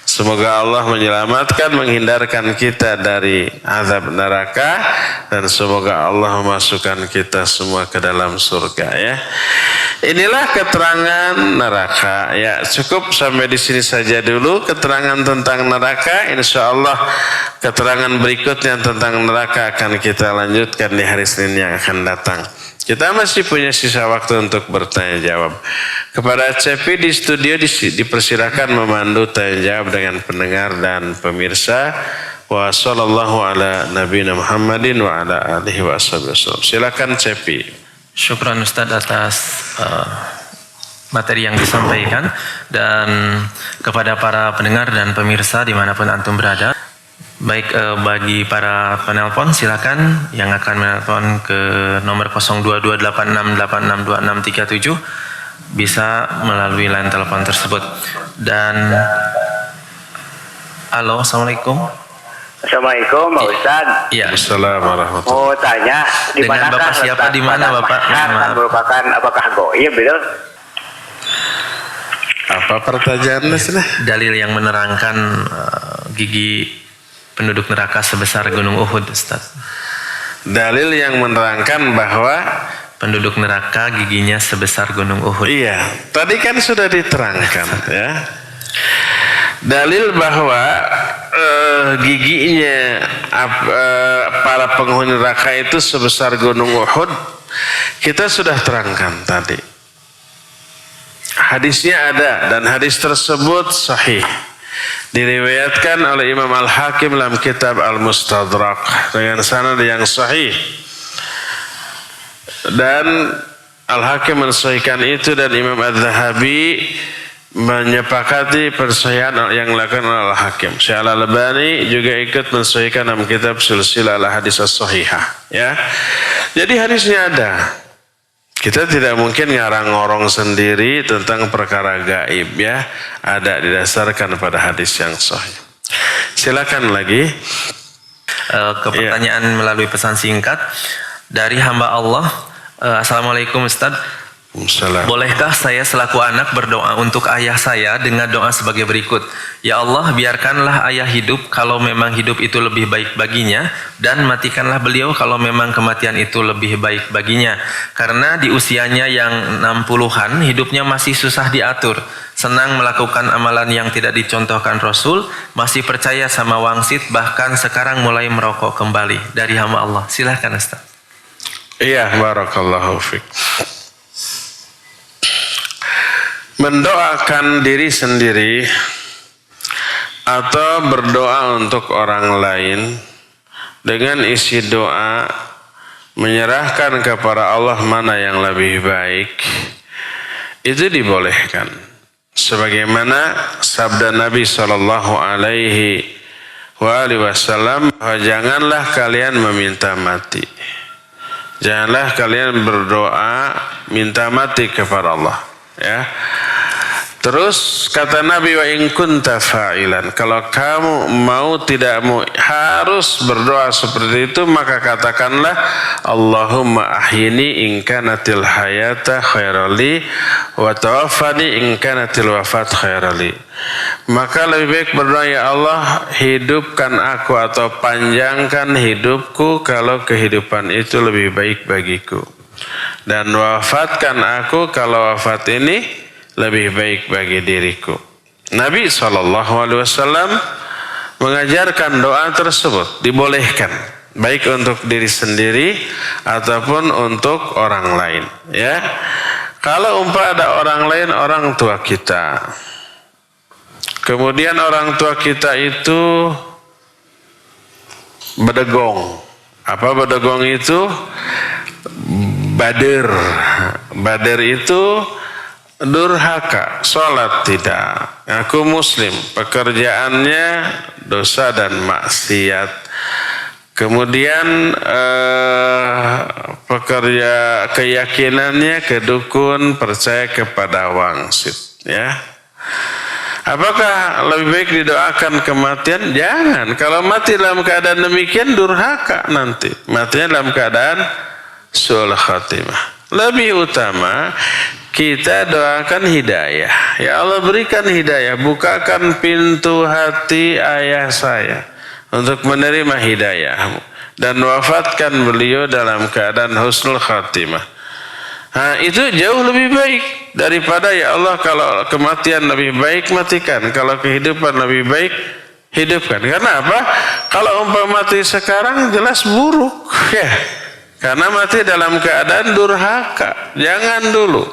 Semoga Allah menyelamatkan, menghindarkan kita dari azab neraka, dan semoga Allah memasukkan kita semua ke dalam surga ya. Inilah keterangan neraka ya. Cukup sampai di sini saja dulu keterangan tentang neraka. Insya Allah keterangan berikutnya tentang neraka akan kita lanjutkan di hari Senin yang akan datang. Kita masih punya sisa waktu untuk bertanya jawab. Kepada CP di studio dipersilakan memandu tanya jawab dengan pendengar dan pemirsa. Wa sallallahu ala nabiyina Muhammadin wa ala alihi wa sallam. Silakan CP. Syukran Ustaz atas materi yang disampaikan, dan kepada para pendengar dan pemirsa dimanapun antum berada. Baik, bagi para penelpon silakan yang akan menelpon ke nomor 0228686267 bisa melalui line telepon tersebut. Dan halo, assalamualaikum. Assalamualaikum Pak Ustaz. Iya. Assalamualaikum warahmatullahi Mau tanya di Dengan manakah Bapak siapa, di mana Bapak? Akan merupakan apakah goib betul? Apa pertanyaannya sih? Dalil yang menerangkan gigi penduduk neraka sebesar gunung Uhud, Ustaz. Dalil yang menerangkan bahwa Penduduk neraka giginya sebesar gunung Uhud. iya, tadi kan sudah diterangkan ya. Dalil bahwa giginya para penghuni neraka itu sebesar gunung Uhud kita sudah terangkan tadi. Hadisnya ada dan hadis tersebut sahih. Diriwayatkan oleh Imam Al-Hakim dalam kitab Al-Mustadrak dengan sanad yang sahih. Dan Al-Hakim mensahihkan itu, dan Imam Az-Zahabi menyepakati persahihatan yang dilakukan oleh Al-Hakim. Syekh Al-Albani juga ikut mensahihkan dalam kitab Silsilah Al-Hadits As-Sahihah ya. Jadi hadisnya ada. Kita tidak mungkin ngarang-ngorong sendiri tentang perkara gaib ya. Ada didasarkan pada hadis yang sahih. Silakan lagi. Ke pertanyaan melalui pesan singkat dari hamba Allah. Assalamualaikum Ustaz. Salam. Bolehkah saya selaku anak berdoa untuk ayah saya dengan doa sebagai berikut? Ya Allah, biarkanlah ayah hidup kalau memang hidup itu lebih baik baginya, dan matikanlah beliau kalau memang kematian itu lebih baik baginya. Karena di usianya yang 60-an hidupnya masih susah diatur, senang melakukan amalan yang tidak dicontohkan Rasul, masih percaya sama wangsit, bahkan sekarang mulai merokok kembali. Dari hamba Allah. Silahkan Ustaz. Iya, barakallahu fiik. Mendoakan diri sendiri atau berdoa untuk orang lain dengan isi doa menyerahkan kepada Allah mana yang lebih baik, itu dibolehkan. Sebagaimana sabda Nabi SAW, bahwa janganlah kalian meminta mati. Janganlah kalian berdoa minta mati kepada Allah. Ya. Terus kata Nabi, wa in kunta fa'ilan, kalau kamu mau tidak mau harus berdoa seperti itu, maka katakanlah Allahumma ahyini in kanatil hayata khairali wa tawaffani in kanatil wafat khairali. Maka lebih baik berdoa, ya Allah, hidupkan aku atau panjangkan hidupku kalau kehidupan itu lebih baik bagiku, dan wafatkan aku kalau wafat ini lebih baik bagi diriku. Nabi SAW mengajarkan doa tersebut, dibolehkan baik untuk diri sendiri ataupun untuk orang lain. Ya, kalau umpama ada orang lain, orang tua kita, kemudian orang tua kita itu bedegong. Apa bedegong itu? Bader. Bader itu durhaka, sholat tidak, aku muslim, pekerjaannya dosa dan maksiat. Kemudian pekerja keyakinannya kedukun, percaya kepada wangsit. Ya, apakah lebih baik didoakan kematian? Jangan. Kalau mati dalam keadaan demikian durhaka, nanti matinya dalam keadaan su'ul khatimah. Lebih utama kita doakan hidayah. Ya Allah berikan hidayah, bukakan pintu hati ayah saya untuk menerima hidayah-Mu dan wafatkan beliau dalam keadaan husnul khatimah. Nah, itu jauh lebih baik daripada ya Allah kalau kematian lebih baik matikan, kalau kehidupan lebih baik hidupkan. Karena apa? Kalau umpama mati sekarang jelas buruk ya. Karena mati dalam keadaan durhaka. Jangan dulu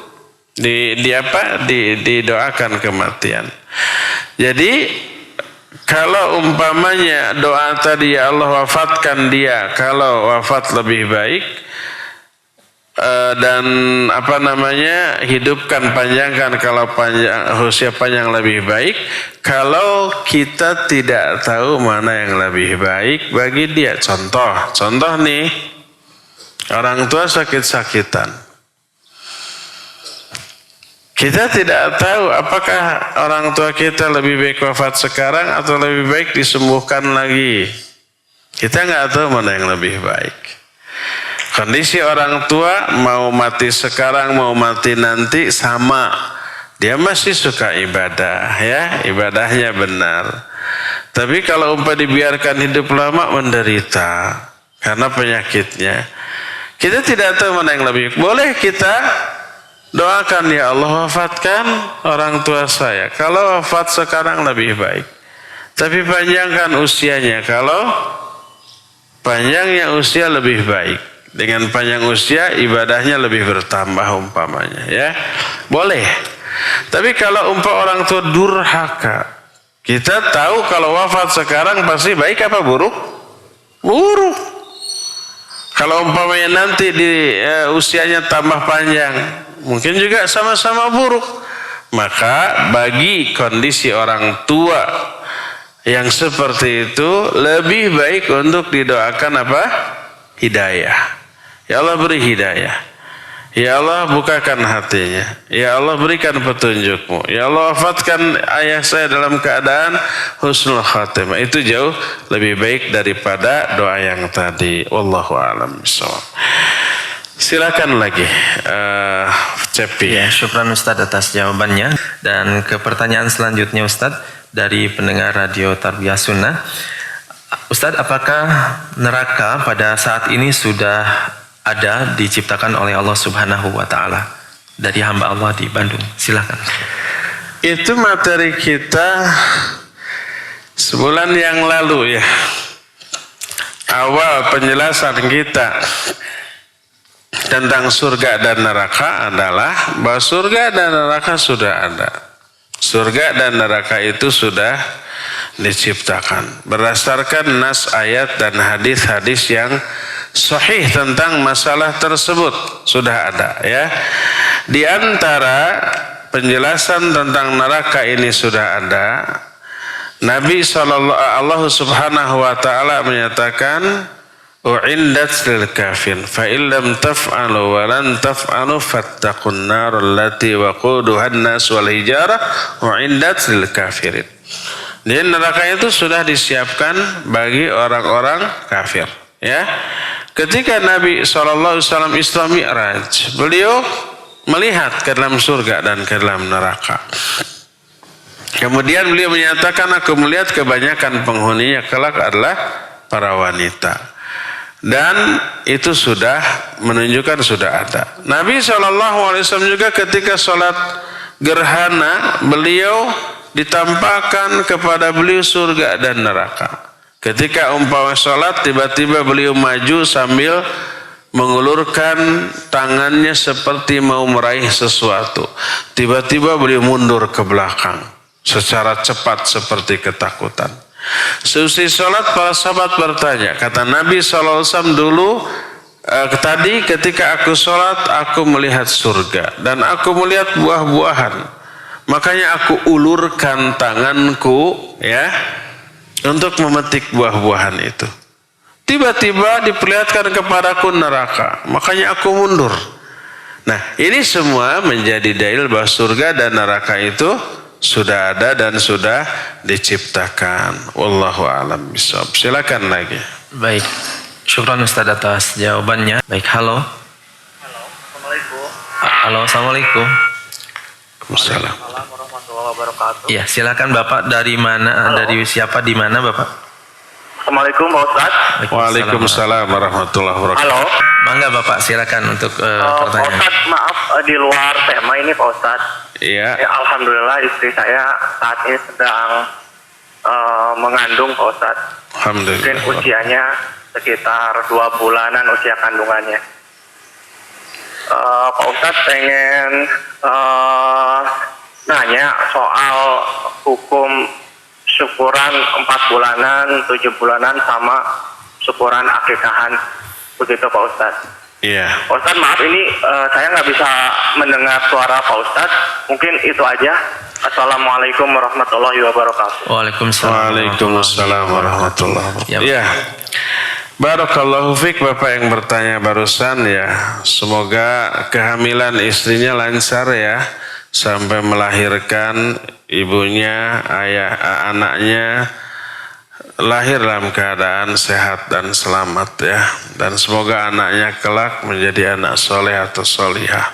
didoakan kematian. Jadi kalau umpamanya doa tadi ya Allah wafatkan dia kalau wafat lebih baik, dan hidupkan panjangkan kalau usia panjang lebih baik. Kalau kita tidak tahu mana yang lebih baik bagi dia, contoh nih, orang tua sakit-sakitan, kita tidak tahu apakah orang tua kita lebih baik wafat sekarang atau lebih baik disembuhkan lagi. Kita nggak tahu mana yang lebih baik. Kondisi orang tua mau mati sekarang mau mati nanti sama, dia masih suka ibadah ya, ibadahnya benar. Tapi kalau dibiarkan hidup lama menderita karena penyakitnya, kita tidak tahu mana yang lebih. Boleh kita doakan ya Allah wafatkan orang tua saya kalau wafat sekarang lebih baik, tapi panjangkan usianya kalau panjangnya usia lebih baik. Dengan panjang usia ibadahnya lebih bertambah umpamanya ya. Boleh. Tapi kalau orang tua durhaka, kita tahu kalau wafat sekarang pasti baik apa buruk? Buruk. Kalau umpamanya nanti usianya tambah panjang, mungkin juga sama-sama buruk. Maka bagi kondisi orang tua yang seperti itu lebih baik untuk didoakan apa? Hidayah. Ya Allah beri hidayah. Ya Allah bukakan hatinya. Ya Allah berikan petunjuk-Mu. Ya Allah wafatkan ayah saya dalam keadaan husnul khatimah. Itu jauh lebih baik daripada doa yang tadi. Wallahu a'lam bishawab. Silakan lagi Cepi. Ya, syukran Ustaz atas jawabannya. Dan ke pertanyaan selanjutnya Ustaz dari pendengar Radio Tarbiyah Sunnah. Ustaz, apakah neraka pada saat ini sudah ada diciptakan oleh Allah Subhanahu wa taala dari hamba Allah di Bandung? Silakan. Itu materi kita sebulan yang lalu ya. Awal penjelasan kita tentang surga dan neraka adalah bahwa surga dan neraka sudah ada. Surga dan neraka itu sudah diciptakan berdasarkan nas ayat dan hadis-hadis yang sahih tentang masalah tersebut sudah ada ya. Di antara penjelasan tentang neraka ini sudah ada. Nabi Allah Subhanahu wa taala menyatakan u'iddat lil kafir fa illam taf'alu wa lan taf'alu fattaqun nar allati waquduha an-nas wal hijarah u'iddat lil kafirin. Jadi neraka itu sudah disiapkan bagi orang-orang kafir ya. Ketika Nabi SAW Isra Mi'raj, beliau melihat ke dalam surga dan ke dalam neraka. Kemudian beliau menyatakan, aku melihat kebanyakan penghuninya kelak adalah para wanita. Dan itu sudah menunjukkan sudah ada. Nabi SAW juga ketika sholat gerhana, beliau ditampakkan kepada beliau surga dan neraka. Ketika umpama sholat, tiba-tiba beliau maju sambil mengulurkan tangannya seperti mau meraih sesuatu. Tiba-tiba beliau mundur ke belakang secara cepat seperti ketakutan. Seusai sholat, para sahabat bertanya, kata Nabi SAW dulu, tadi ketika aku sholat, aku melihat surga dan aku melihat buah-buahan. Makanya aku ulurkan tanganku ya, untuk memetik buah-buahan itu. Tiba-tiba diperlihatkan kepadaku neraka, makanya aku mundur. Nah, ini semua menjadi dalil bahwa surga dan neraka itu sudah ada dan sudah diciptakan. Wallahu a'lam bishawab. Silakan lagi. Baik, syukran Ustaz atas jawabannya. Baik, halo. Halo, Assalamualaikum. Halo, assalamualaikum. Waalaikumsalam. Assalamualaikum warahmatullahi wabarakatuh. Iya, silakan Bapak dari mana? Halo. Dari siapa di mana Bapak? Assalamualaikum Pak Ustadz. Waalaikumsalam warahmatullahi wabarakatuh. Halo. Mangga Bapak, silakan untuk Pak pertanyaan. Ustadz, maaf di luar tema ini Pak Ustadz. Iya. Ya, alhamdulillah istri saya saat ini sedang mengandung Pak Ustadz. Mungkin Alhamdulillah. usianya sekitar 2 bulanan usia kandungannya. Pak Ustadz pengen nanya soal hukum syukuran 4 bulanan, 7 bulanan sama syukuran akikahan. Begitu Pak Ustadz. Iya. Pak Ustadz maaf ini saya nggak bisa mendengar suara Pak Ustadz. Mungkin itu aja. Assalamualaikum warahmatullahi wabarakatuh. Waalaikumsalam. Waalaikumsalam warahmatullahi wabarakatuh. Ya. Ya. Barakallahu fiik Bapak yang bertanya barusan ya. Semoga kehamilan istrinya lancar ya. Sampai melahirkan ibunya, anaknya lahir dalam keadaan sehat dan selamat ya. Dan semoga anaknya kelak menjadi anak soleh atau solihah.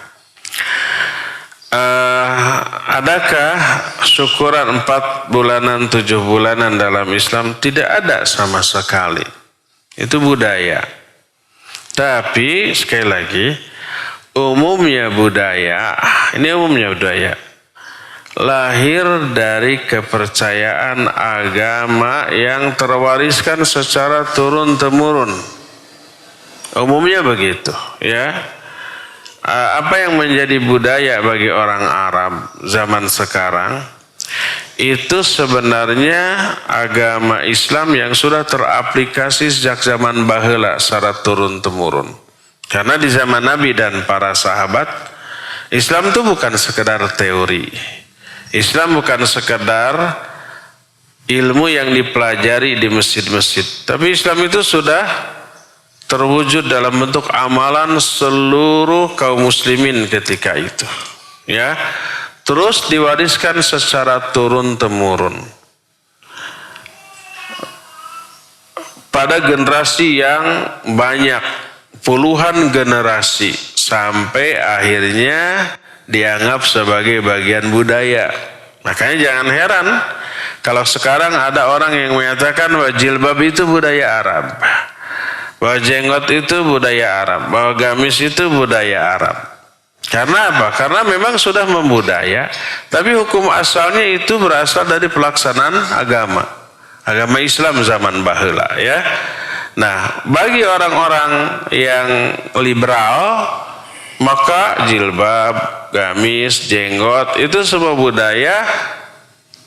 Adakah syukuran 4 bulanan, 7 bulanan dalam Islam? Tidak ada sama sekali. Itu budaya. Tapi sekali lagi, umumnya budaya, ini umumnya budaya, lahir dari kepercayaan agama yang terwariskan secara turun-temurun. Umumnya begitu, ya. Apa yang menjadi budaya bagi orang Arab zaman sekarang itu sebenarnya agama Islam yang sudah teraplikasi sejak zaman baheula secara turun-temurun. Karena di zaman Nabi dan para sahabat, Islam itu bukan sekedar teori. Islam bukan sekedar ilmu yang dipelajari di masjid-masjid. Tapi Islam itu sudah terwujud dalam bentuk amalan seluruh kaum muslimin ketika itu. Ya. Terus diwariskan secara turun-temurun. Pada generasi yang banyak, puluhan generasi, sampai akhirnya dianggap sebagai bagian budaya. Makanya jangan heran kalau sekarang ada orang yang menyatakan bahwa jilbab itu budaya Arab, bahwa jenggot itu budaya Arab, bahwa gamis itu budaya Arab. Karena apa? Karena memang sudah membudaya, tapi hukum asalnya itu berasal dari pelaksanaan agama Islam zaman baheula ya. Nah, bagi orang-orang yang liberal, maka jilbab, gamis, jenggot itu semua budaya.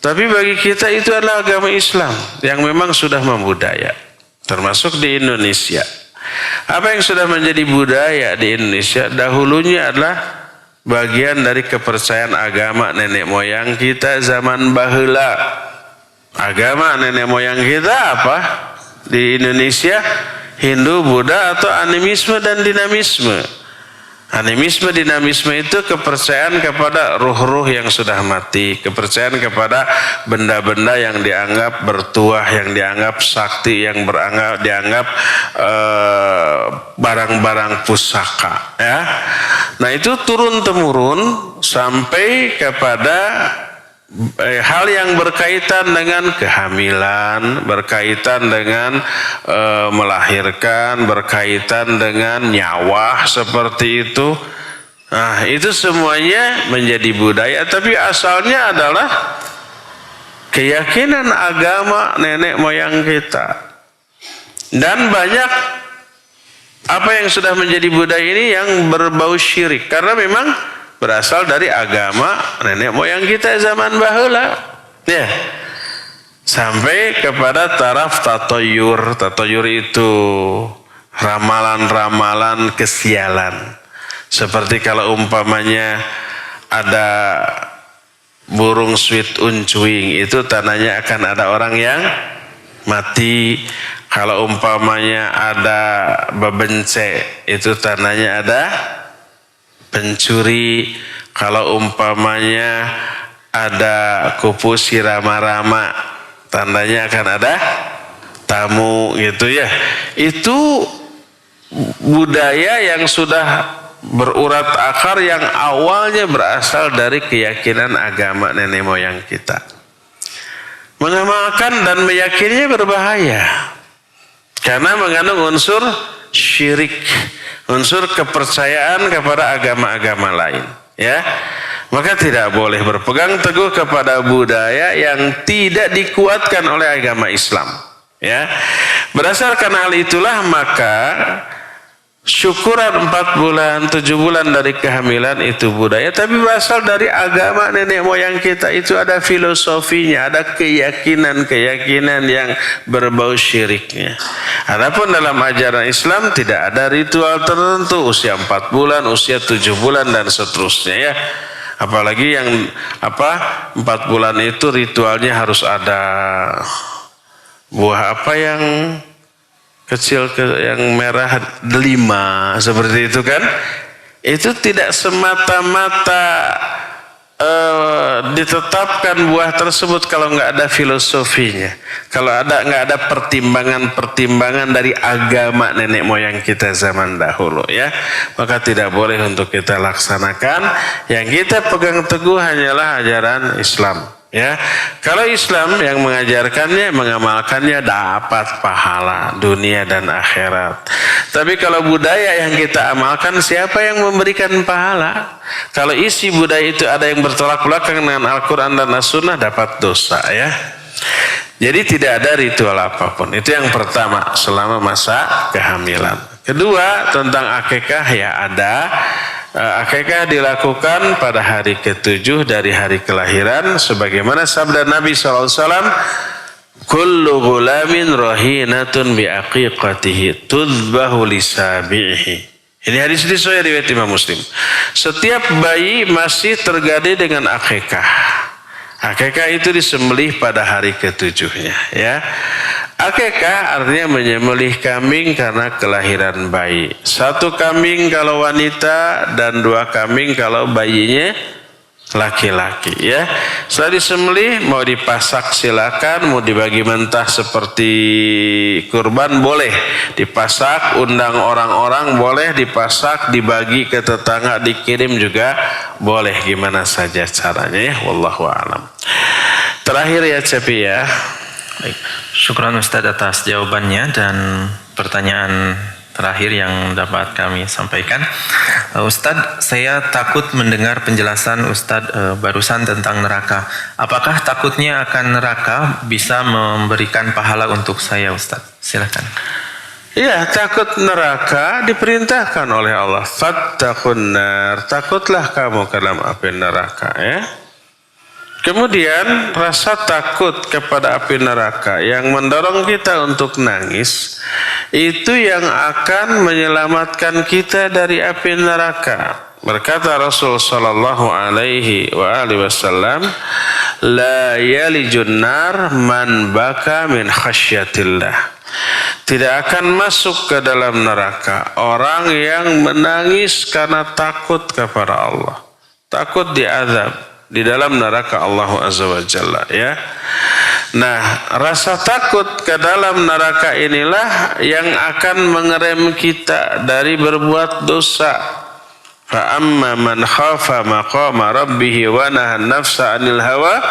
Tapi bagi kita itu adalah agama Islam yang memang sudah membudaya. Termasuk di Indonesia. Apa yang sudah menjadi budaya di Indonesia dahulunya adalah bagian dari kepercayaan agama nenek moyang kita zaman baheula. Agama nenek moyang kita apa? Di Indonesia Hindu, Buddha atau animisme dan dinamisme. Animisme, dinamisme itu kepercayaan kepada ruh-ruh yang sudah mati, kepercayaan kepada benda-benda yang dianggap bertuah, yang dianggap sakti, yang dianggap barang-barang pusaka. Ya. Nah itu turun-temurun sampai kepada hal yang berkaitan dengan kehamilan, berkaitan dengan melahirkan, berkaitan dengan nyawa seperti itu. Nah, itu semuanya menjadi budaya, tapi asalnya adalah keyakinan agama nenek moyang kita. Dan banyak apa yang sudah menjadi budaya ini yang berbau syirik, karena memang berasal dari agama nenek moyang kita zaman baheula. Ya. Sampai kepada taraf tatoyur. Tatoyur itu ramalan-ramalan kesialan. Seperti kalau umpamanya ada burung sweet uncuing, itu tandanya akan ada orang yang mati. Kalau umpamanya ada bebence, itu tandanya ada pencuri. Kalau umpamanya ada kupu sirama-rama, tandanya akan ada tamu gitu ya. Itu budaya yang sudah berurat akar yang awalnya berasal dari keyakinan agama nenek moyang kita. Mengamalkan dan meyakininya berbahaya karena mengandung unsur syirik, unsur kepercayaan kepada agama-agama lain, ya. Maka tidak boleh berpegang teguh kepada budaya yang tidak dikuatkan oleh agama Islam, ya. Berdasarkan hal itulah maka syukuran 4 bulan, 7 bulan dari kehamilan itu budaya, tapi berasal dari agama nenek moyang kita. Itu ada filosofinya, ada keyakinan-keyakinan yang berbau syiriknya. Adapun dalam ajaran Islam tidak ada ritual tertentu, usia 4 bulan, usia 7 bulan dan seterusnya, ya. Apalagi yang 4 bulan itu ritualnya harus ada buah apa yang kecil yang merah 5 seperti itu kan. Itu tidak semata-mata ditetapkan buah tersebut kalau nggak ada filosofinya, kalau nggak ada pertimbangan dari agama nenek moyang kita zaman dahulu, ya. Maka tidak boleh untuk kita laksanakan. Yang kita pegang teguh hanyalah ajaran Islam, ya. Kalau Islam yang mengajarkannya, mengamalkannya dapat pahala dunia dan akhirat. Tapi kalau budaya yang kita amalkan, siapa yang memberikan pahala? Kalau isi budaya itu ada yang bertolak belakang dengan Al-Quran dan As-Sunnah, dapat dosa, ya. Jadi tidak ada ritual apapun. Itu yang pertama selama masa kehamilan. Kedua, tentang akikah, ya ada. Akikah dilakukan pada hari ke-7 dari hari kelahiran sebagaimana sabda Nabi SAW, kullu ghulamin rahinatun bi aqiqatihi tudbahu li sabihi. Ini hadis sahih riwayat Imam Muslim. Setiap bayi masih tergade dengan akikah. Akikah itu disembelih pada hari ke-7-nya, ya. Akikah artinya menyembelih kambing karena kelahiran bayi. 1 kambing kalau wanita dan 2 kambing kalau bayinya laki-laki, ya. Setelah disembelih mau dipasak silakan, mau dibagi mentah seperti kurban boleh, dipasak, undang orang-orang boleh, dipasak, dibagi ke tetangga, dikirim juga boleh, gimana saja caranya, ya. Wallahu a'lam. Terakhir ya Cepi, ya. Baik. Syukran Ustadz atas jawabannya dan pertanyaan terakhir yang dapat kami sampaikan. Ustadz, saya takut mendengar penjelasan Ustadz barusan tentang neraka. Apakah takutnya akan neraka bisa memberikan pahala untuk saya, Ustadz? Silakan. Ya, takut neraka diperintahkan oleh Allah. Fattaqun nar, takutlah kamu ke dalam api neraka, ya. Kemudian rasa takut kepada api neraka yang mendorong kita untuk nangis, itu yang akan menyelamatkan kita dari api neraka. Berkata Rasul sallallahu alaihi wasallam, la yalijun nar man baka min khasyatillah. Tidak akan masuk ke dalam neraka orang yang menangis karena takut kepada Allah, takut diazab di dalam neraka Allah Azza wa Jalla, ya. Nah, rasa takut ke dalam neraka inilah yang akan mengerem kita dari berbuat dosa. Fa amma man khafa maqama rabbih wa nahan nafsa 'anil hawa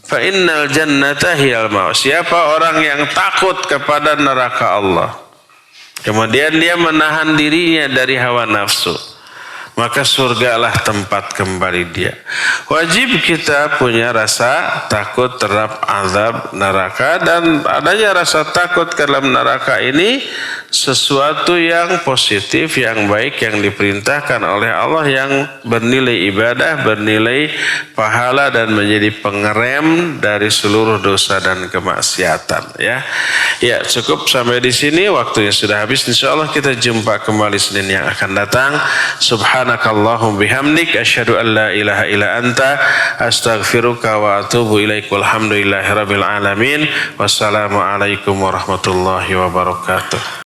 fa innal jannata hiyal ma'wa. Siapa orang yang takut kepada neraka Allah, kemudian dia menahan dirinya dari hawa nafsu, maka surgalah tempat kembali dia. Wajib kita punya rasa takut terhadap azab neraka, dan adanya rasa takut ke dalam neraka ini sesuatu yang positif, yang baik, yang diperintahkan oleh Allah, yang bernilai ibadah, bernilai pahala, dan menjadi pengerem dari seluruh dosa dan kemaksiatan, ya. Ya, cukup sampai di sini, waktunya sudah habis. Insyaallah kita jumpa kembali Senin yang akan datang. Subhanakallahum bihamdik asyhadu an la ilaha illa anta astaghfiruka wa atubu ilaik. Walhamdulillahirabbil alamin. Wassalamualaikum warahmatullahi wabarakatuh.